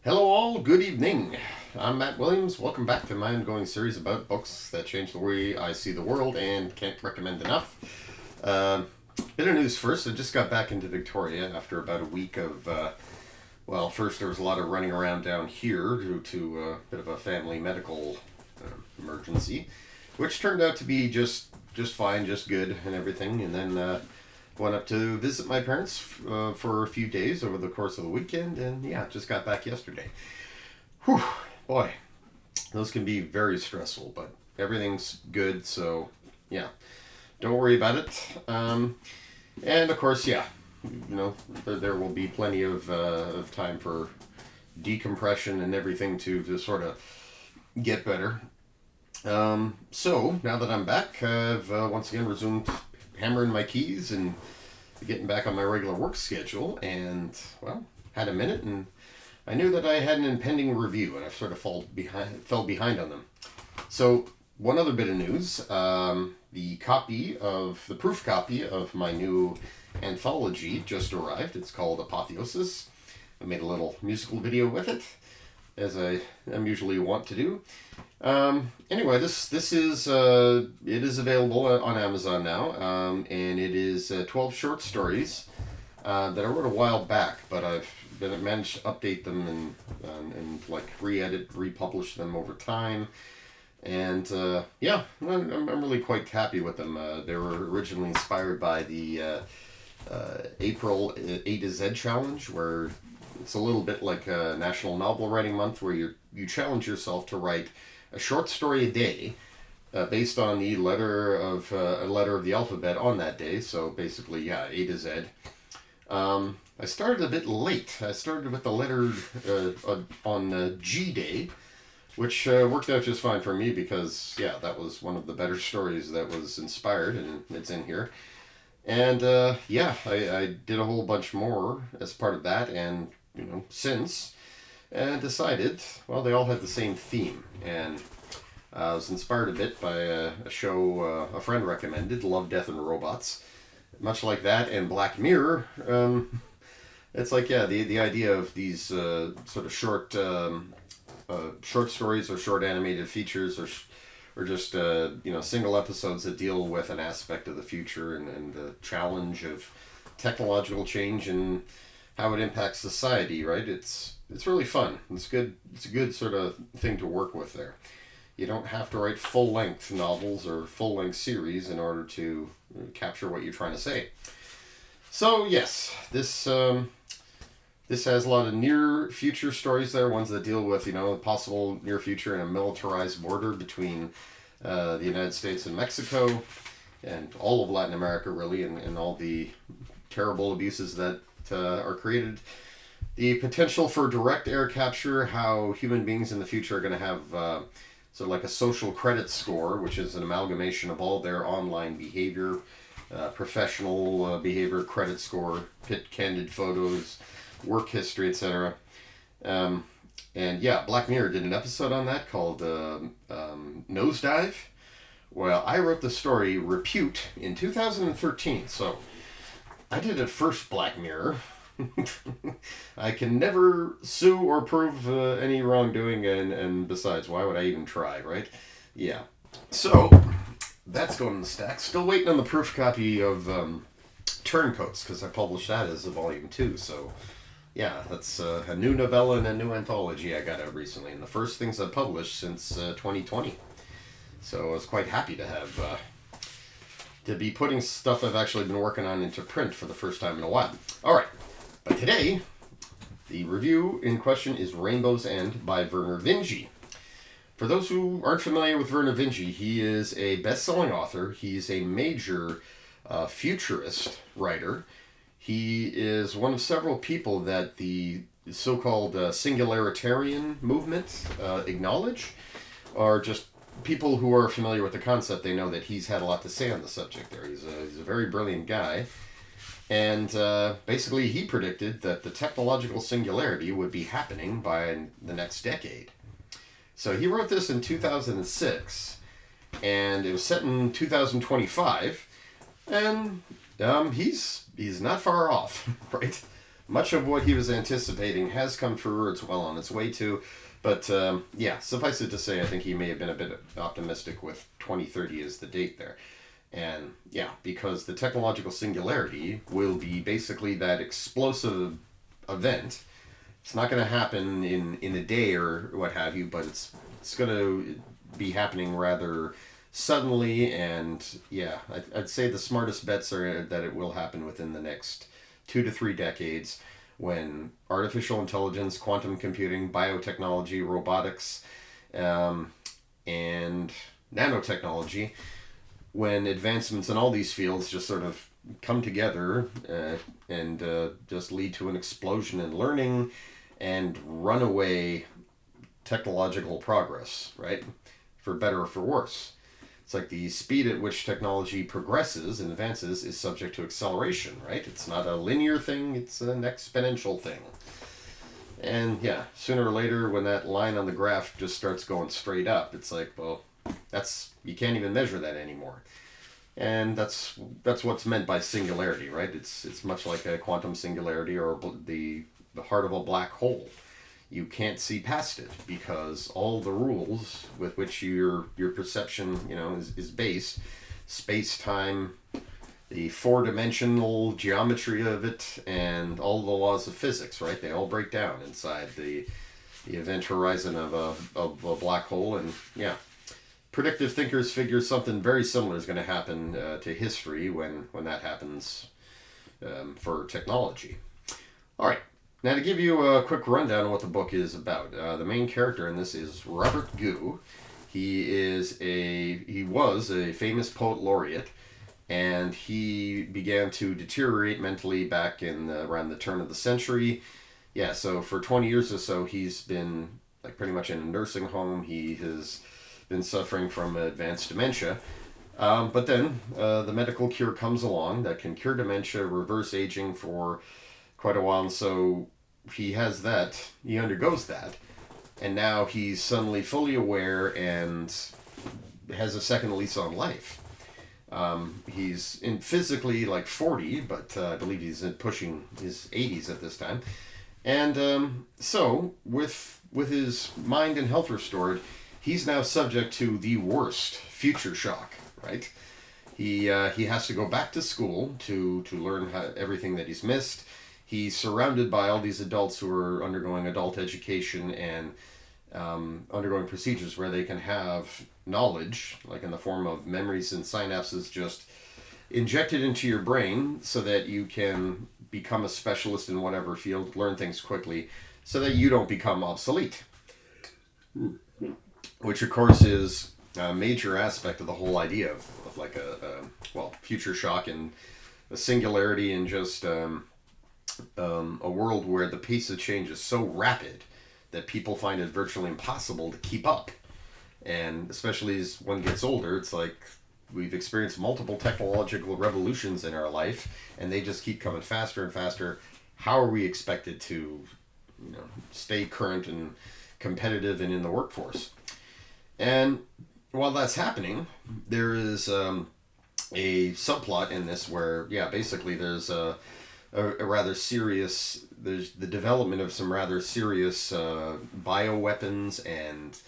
Hello all, good evening. I'm Matt Williams. Welcome back to my ongoing series about books that change the way I see the world and can't recommend enough. Bit of news first. I just got back into Victoria after about a week of, first there was a lot of running around down here due to a bit of a family medical emergency, which turned out to be just fine, just good and everything. And then went up to visit my parents for a few days over the course of the weekend, and yeah, just got back yesterday. Whew, boy, those can be very stressful, but everything's good, so yeah, don't worry about it. And of course, yeah, there will be plenty of time for decompression and everything to sort of get better. So now that I'm back, I've once again resumed hammering my keys and getting back on my regular work schedule, and had a minute, and I knew that I had an impending review, and I've sort of fell behind on them. So one other bit of news: the proof copy of my new anthology just arrived. It's called Apotheosis. I made a little musical video with it, as I'm usually want to do. Anyway, this is it is available on Amazon now, and it is 12 short stories that I wrote a while back, but I've managed to update them and like republish them over time, and I'm really quite happy with them. They were originally inspired by the April A to Z challenge, where it's a little bit like a National Novel Writing Month, where you challenge yourself to write a short story a day, based on the letter of the alphabet on that day. So basically, A to Z. I started a bit late. I started with the letter on G Day, which worked out just fine for me because that was one of the better stories that was inspired, and it's in here. And I did a whole bunch more as part of that, and since. And decided, they all had the same theme. And I was inspired a bit by a show a friend recommended, Love, Death, and Robots. Much like that, and Black Mirror, it's like, the idea of these sort of short stories or short animated features or just, single episodes that deal with an aspect of the future and the challenge of technological change and how it impacts society, right? It's really fun. It's good. It's a good sort of thing to work with there. You don't have to write full-length novels or full-length series in order to capture what you're trying to say. So yes, this has a lot of near future stories there, ones that deal with possible near future and a militarized border between the United States and Mexico, and all of Latin America really, and all the terrible abuses that are created. The potential for direct air capture, how human beings in the future are going to have sort of like a social credit score, which is an amalgamation of all their online behavior, professional behavior, credit score, candid photos, work history, etc. Black Mirror did an episode on that called Nosedive. Well, I wrote the story Repute in 2013, so I did it first, Black Mirror. I can never sue or prove any wrongdoing, and besides, why would I even try, right? Yeah. So, that's going in the stack. Still waiting on the proof copy of Turncoats, because I published that as a volume 2, so that's a new novella and a new anthology I got out recently, and the first things I've published since 2020. So I was quite happy to have to be putting stuff I've actually been working on into print for the first time in a while. Alright, but today, the review in question is Rainbow's End by Vernor Vinge. For those who aren't familiar with Vernor Vinge, he is a best-selling author. He's a major futurist writer. He is one of several people that the so-called singularitarian movement acknowledge, are just people who are familiar with the concept. They know that he's had a lot to say on the subject there. He's a very brilliant guy. And basically he predicted that the technological singularity would be happening by the next decade. So he wrote this in 2006, and it was set in 2025, and he's not far off, right? much of what he was anticipating has come true, or it's well on its way to. But yeah, suffice it to say, I think he may have been a bit optimistic with 2030 as the date there. And yeah, because the technological singularity will be basically that explosive event. It's not going to happen in a day or what have you, but it's going to be happening rather suddenly. And yeah, I'd say the smartest bets are that it will happen within the next 2 to 3 decades, when artificial intelligence, quantum computing, biotechnology, robotics, and nanotechnology, when advancements in all these fields just sort of come together and just lead to an explosion in learning and runaway technological progress, right? For better or for worse. It's like the speed at which technology progresses and advances is subject to acceleration, right? It's not a linear thing, it's an exponential thing. And yeah, sooner or later, when that line on the graph just starts going straight up, it's like, well, you can't even measure that anymore. And that's what's meant by singularity, right? It's much like a quantum singularity or the heart of a black hole. You can't see past it because all the rules with which your perception, is based, space time, the four-dimensional geometry of it, and all the laws of physics, right? They all break down inside the event horizon of a black hole. And yeah, predictive thinkers figure something very similar is going to happen to history when that happens for technology. All right. Now, to give you a quick rundown of what the book is about, the main character in this is Robert Gu. He was a famous poet laureate, and he began to deteriorate mentally back in around the turn of the century. Yeah, so for 20 years or so, he's been pretty much in a nursing home. He has been suffering from advanced dementia. But then the medical cure comes along that can cure dementia, reverse aging for quite a while, and so he undergoes that, and now he's suddenly fully aware and has a second lease on life. He's in physically 40, but I believe he's pushing his 80s at this time. And so, with his mind and health restored, he's now subject to the worst future shock, right? He has to go back to school to learn everything that he's missed. He's surrounded by all these adults who are undergoing adult education and undergoing procedures where they can have knowledge, like in the form of memories and synapses, just injected into your brain so that you can become a specialist in whatever field, learn things quickly, so that you don't become obsolete. Which, of course, is a major aspect of the whole idea of future shock and the singularity and just a world where the pace of change is so rapid that people find it virtually impossible to keep up. And especially as one gets older, it's like we've experienced multiple technological revolutions in our life, and they just keep coming faster and faster. How are we expected to, stay current and competitive and in the workforce? And while that's happening, there is a subplot in this where, basically there's a rather serious, there's the development of some rather serious bioweapons and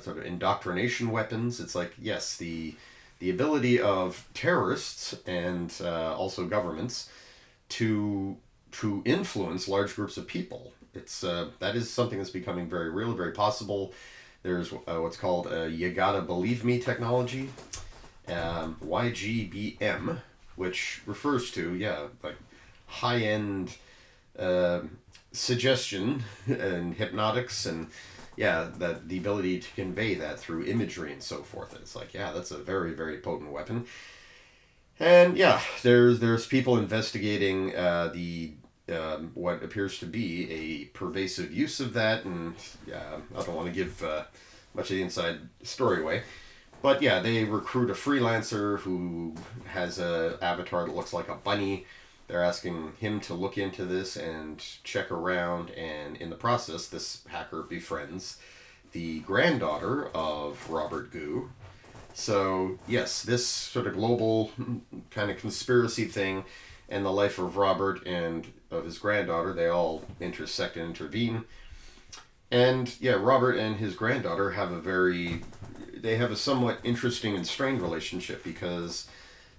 sort of indoctrination weapons. It's like, yes, the ability of terrorists and also governments to influence large groups of people. That is something that's becoming very real, very possible. There's what's called You Gotta Believe Me technology, YGBM, which refers to, high-end suggestion and hypnotics and that the ability to convey that through imagery and so forth. And it's like, that's a very, very potent weapon. And there's people investigating the what appears to be a pervasive use of that, and I don't want to give much of the inside story away. But they recruit a freelancer who has a avatar that looks like a bunny. They're asking him to look into this and check around, and in the process, this hacker befriends the granddaughter of Robert Gu. So, yes, this sort of global kind of conspiracy thing and the life of Robert and of his granddaughter. They all intersect and intervene. And yeah, Robert and his granddaughter they have a somewhat interesting and strained relationship because,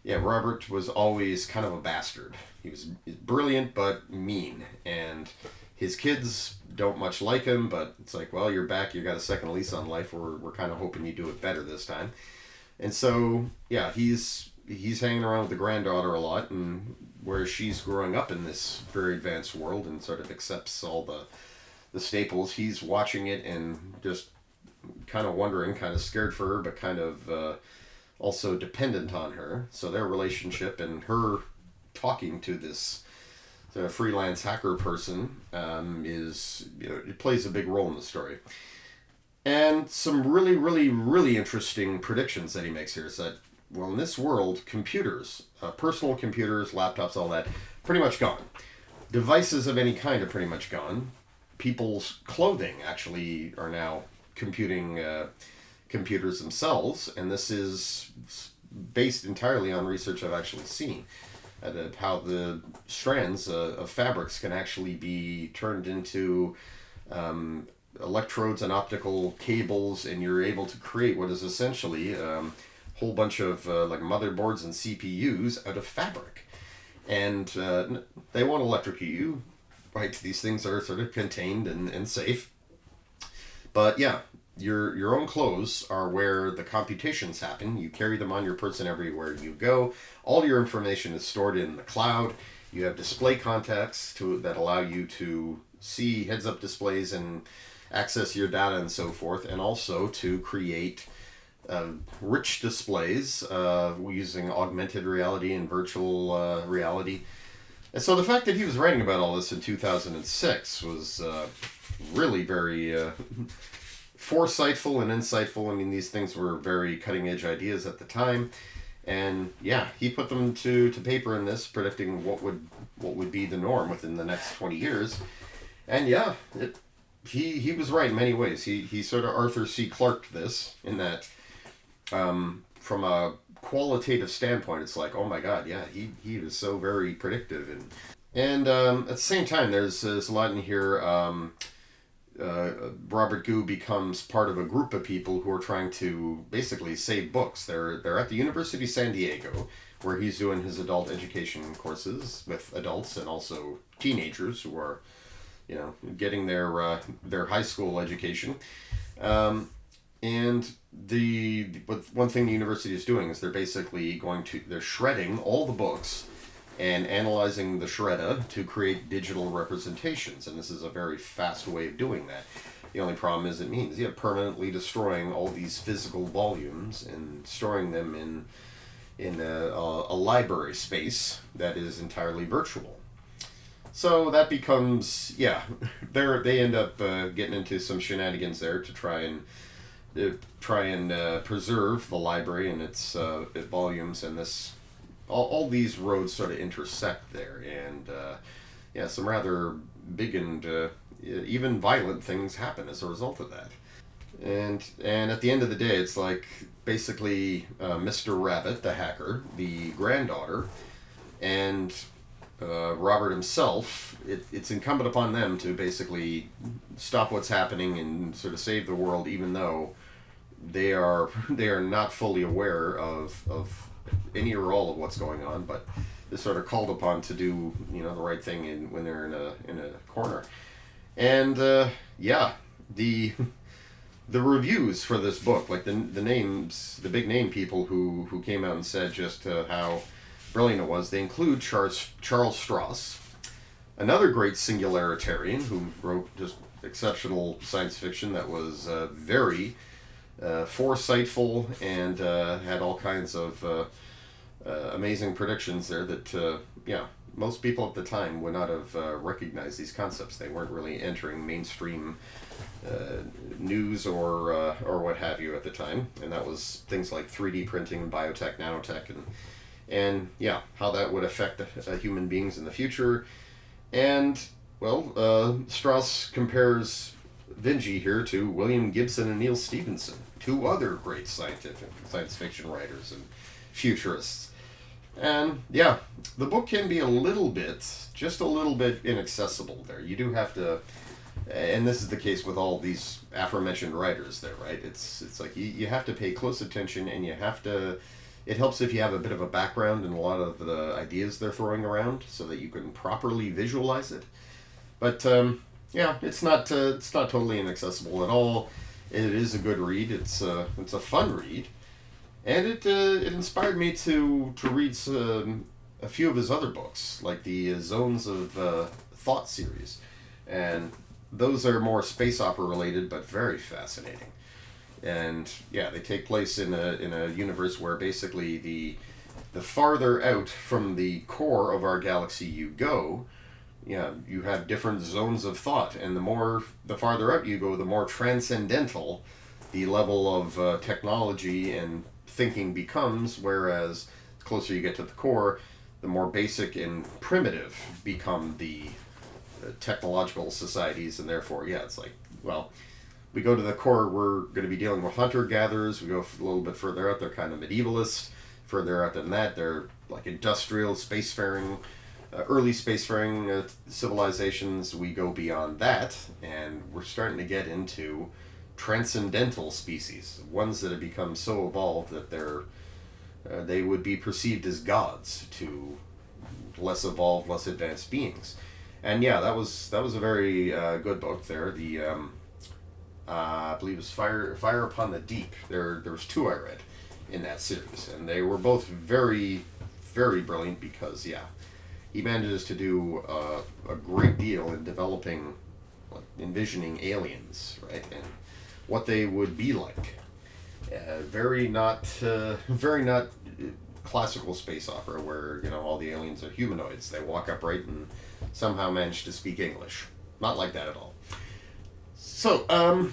yeah, Robert was always kind of a bastard. He was brilliant but mean, and his kids don't much like him, but it's like, well, you're back, you got a second lease on life, we're kind of hoping you do it better this time. And so, yeah, he's hanging around with the granddaughter a lot, and where she's growing up in this very advanced world and sort of accepts all the staples, he's watching it and just kind of wondering, kind of scared for her, but kind of also dependent on her. So their relationship and her talking to this freelance hacker person is, it plays a big role in the story. And some really, really, really interesting predictions that he makes here is that, well, in this world, computers, personal computers, laptops, all that, pretty much gone. Devices of any kind are pretty much gone. People's clothing actually are now computers themselves, and this is based entirely on research I've actually seen. How the strands of fabrics can actually be turned into electrodes and optical cables, and you're able to create what is essentially a whole bunch of like motherboards and CPUs out of fabric. And they won't electrocute you, right? These things are sort of contained and safe. But yeah, your own clothes are where the computations happen. You carry them on your person everywhere you go. All your information is stored in the cloud. You have display contacts that allow you to see heads-up displays and access your data and so forth, and also to create rich displays using augmented reality and virtual reality. And so the fact that he was writing about all this in 2006 was really very foresightful and insightful. I mean, these things were very cutting-edge ideas at the time. And yeah, he put them to paper in this, predicting what would be the norm within the next 20 years. And yeah, he was right in many ways. He sort of Arthur C. Clarked this, in that from a qualitative standpoint, it's like, oh my god, yeah, he was so very predictive. And at the same time, there's a lot in here. Robert Gu becomes part of a group of people who are trying to basically save books. They're at the University of San Diego, where he's doing his adult education courses with adults and also teenagers who are, getting their high school education. And one thing the university is doing is they're shredding all the books and analyzing the shredder to create digital representations. And this is a very fast way of doing that. The only problem is it means permanently destroying all these physical volumes and storing them in a library space that is entirely virtual. So that becomes, they end up getting into some shenanigans there to try and preserve the library and its volumes, and this all these roads sort of intersect there, and some rather big and even violent things happen as a result of that. And at the end of the day, it's like basically Mr. Rabbit, the hacker, the granddaughter, and Robert himself. It's incumbent upon them to basically stop what's happening and sort of save the world, even though they are not fully aware of any or all of what's going on, but they're sort of called upon to do the right thing when they're in a corner. And the reviews for this book, like the names, the big name people who came out and said just how brilliant it was, they include Charles Stross, another great singularitarian who wrote just exceptional science fiction that was very foresightful and had all kinds of amazing predictions there that most people at the time would not have recognized these concepts. They weren't really entering mainstream news or what have you at the time, and that was things like 3D printing, biotech, nanotech, and how that would affect human beings in the future. And Strauss compares Vinge here to William Gibson and Neil Stephenson, two other great science fiction writers and futurists, And yeah, the book can be a little bit, just a little bit inaccessible there. You do have to, and this is the case with all these aforementioned writers there, right? It's like you have to pay close attention, and you have to, it helps if you have a bit of a background in a lot of the ideas they're throwing around so that you can properly visualize it. But yeah, it's not totally inaccessible at all. It is a good read. It's a fun read, and it inspired me to read a few of his other books, like the Zones of Thought series, and those are more space opera related, but very fascinating. And yeah, they take place in a universe where basically the farther out from the core of our galaxy you go, yeah, you have different zones of thought, and the farther out you go, the more transcendental the level of technology and thinking becomes. Whereas the closer you get to the core, the more basic and primitive become the technological societies, and therefore, yeah, it's like, well, we go to the core, we're going to be dealing with hunter gatherers. We go a little bit further out, they're kind of medievalist. Further out than that, they're like industrial spacefaring, early spacefaring civilizations. We go beyond that, and we're starting to get into transcendental species, ones that have become so evolved that they would be perceived as gods to less evolved, less advanced beings. And yeah, that was a very good book there. The I believe it was Fire Upon the Deep. There was two I read in that series, and they were both very, very brilliant because yeah, he manages to do a great deal in developing, like, envisioning aliens, right, and what they would be like. Very not classical space opera where all the aliens are humanoids. They walk upright and somehow manage to speak English. Not like that at all. So,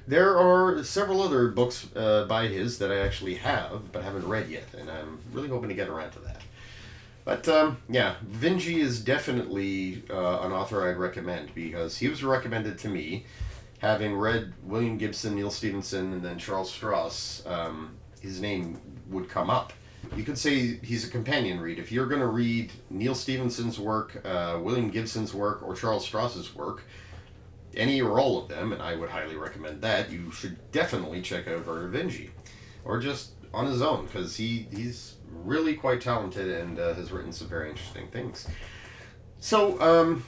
there are several other books by his that I actually have but haven't read yet, and I'm really hoping to get around to that. But yeah, Vinge is definitely an author I'd recommend because he was recommended to me, having read William Gibson, Neil Stevenson, and then Charles Stross. His name would come up. You could say he's a companion read. If you're going to read Neil Stevenson's work, William Gibson's work, or Charles Stross's work, any or all of them, and I would highly recommend that, you should definitely check out Vernor Vinge, or just on his own, because he's really quite talented and has written some very interesting things. So,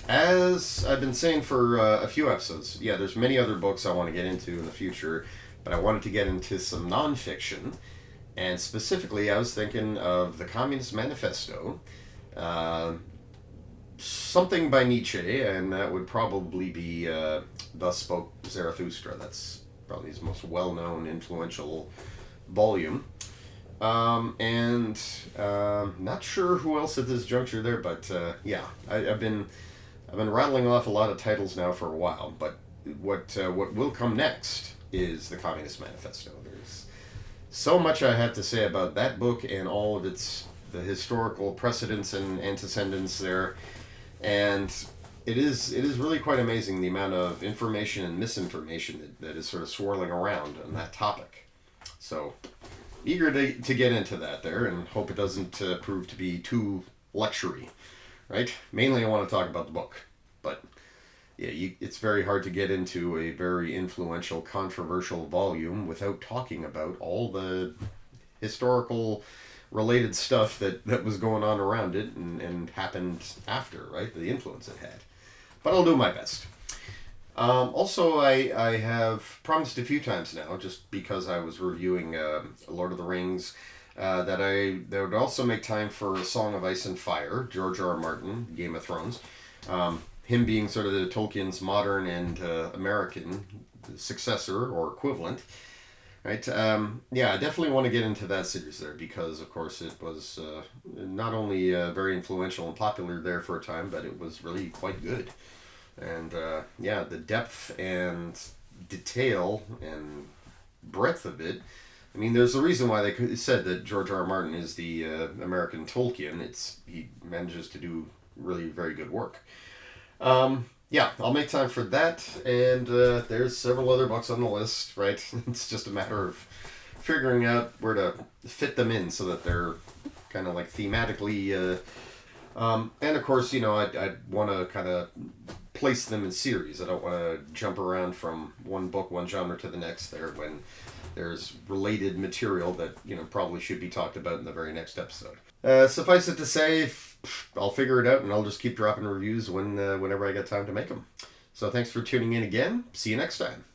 as I've been saying for a few episodes, yeah, there's many other books I want to get into in the future, but I wanted to get into some nonfiction, and specifically I was thinking of the Communist Manifesto, something by Nietzsche, and that would probably be Thus Spoke Zarathustra. That's probably his most well-known, influential volume. And not sure who else at this juncture there, but yeah, I've been rattling off a lot of titles now for a while. But what will come next is the Communist Manifesto. There's so much I have to say about that book and all of the historical precedents and antecedents there. And it is really quite amazing the amount of information and misinformation that is sort of swirling around on that topic. So, eager to get into that there, and hope it doesn't prove to be too lectury, right? Mainly I want to talk about the book, but yeah, it's very hard to get into a very influential, controversial volume without talking about all the historical related stuff that was going on around it and happened after, right? The influence it had. But I'll do my best. Also, I have promised a few times now, just because I was reviewing Lord of the Rings, that I would also make time for A Song of Ice and Fire, George R. R. Martin, Game of Thrones. Him being sort of the Tolkien's modern and American successor or equivalent. Right. Yeah, I definitely want to get into that series there because, of course, it was not only very influential and popular there for a time, but it was really quite good. And yeah, the depth and detail and breadth of it. I mean, there's a reason why they said that George R. R. Martin is the American Tolkien. He manages to do really very good work. Yeah, I'll make time for that, and there's several other books on the list, right? It's just a matter of figuring out where to fit them in so that they're kind of like thematically. And of course, you know, I want to kind of place them in series. I don't want to jump around from one book, one genre to the next there when there's related material that, you know, probably should be talked about in the very next episode. Suffice it to say, I'll figure it out and I'll just keep dropping reviews whenever I get time to make them. So thanks for tuning in again. See you next time.